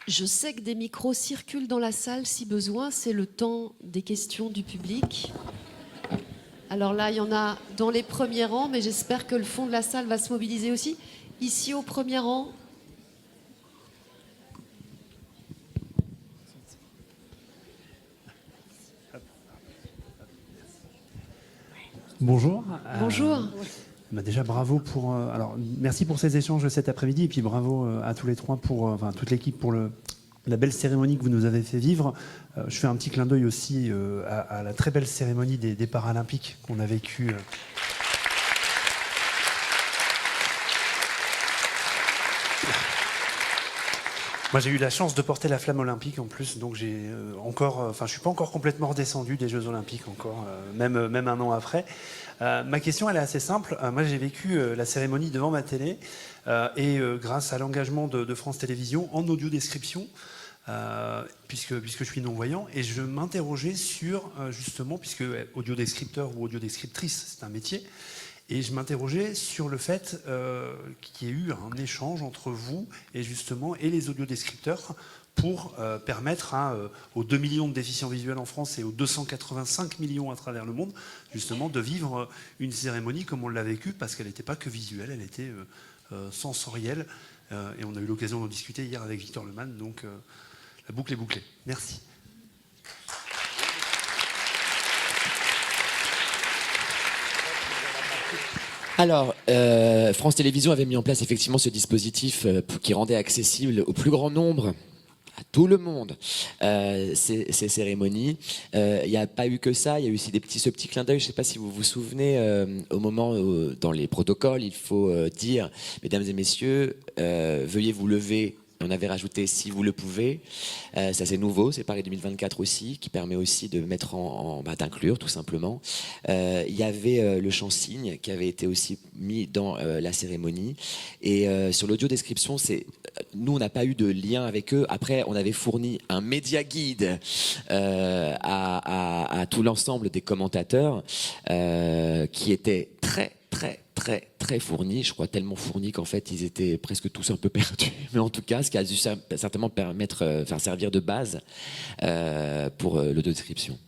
Je sais que des micros circulent dans la salle si besoin. C'est le temps des questions du public. Alors là, il y en a dans les premiers rangs, mais j'espère que le fond de la salle va se mobiliser aussi. Ici, au premier rang. Bonjour. Bonjour. Déjà, bravo pour. Alors, merci pour ces échanges cet après-midi, et puis bravo à tous les trois, enfin toute l'équipe, pour la belle cérémonie que vous nous avez fait vivre. Je fais un petit clin d'œil aussi à la très belle cérémonie des Paralympiques qu'on a vécue. Moi, j'ai eu la chance de porter la flamme olympique en plus, donc j'ai je suis pas encore complètement redescendu des Jeux Olympiques encore, même un an après. Ma question, elle est assez simple. Moi, j'ai vécu la cérémonie devant ma télé et grâce à l'engagement de France Télévisions en audio-description, puisque je suis non-voyant, et je m'interrogeais sur, justement, puisque audio-descripteur ou audio-descriptrice, c'est un métier, et je m'interrogeais sur le fait qu'il y ait eu un échange entre vous et les audiodescripteurs pour permettre aux 2 millions de déficients visuels en France et aux 285 millions à travers le monde, justement, de vivre une cérémonie comme on l'a vécue, parce qu'elle n'était pas que visuelle, elle était sensorielle. Et on a eu l'occasion d'en discuter hier avec Victor Lemann, donc la boucle est bouclée. Merci. Alors, France Télévisions avait mis en place effectivement ce dispositif qui rendait accessible au plus grand nombre, à tout le monde, ces cérémonies. Il n'y a pas eu que ça, il y a eu aussi ce petit clin d'œil. Je ne sais pas si vous vous souvenez, au moment où, dans les protocoles, il faut dire, mesdames et messieurs, veuillez vous lever. On avait rajouté si vous le pouvez. Ça c'est nouveau, c'est Paris 2024 aussi, qui permet aussi de mettre d'inclure tout simplement. Il y avait le chant signe qui avait été aussi mis dans la cérémonie. Et sur l'audio description, nous on n'a pas eu de lien avec eux. Après, on avait fourni un média guide à tout l'ensemble des commentateurs qui était très fournis, je crois tellement fournis qu'en fait ils étaient presque tous un peu perdus, mais en tout cas ce qui a dû certainement faire servir de base pour l'autodescription.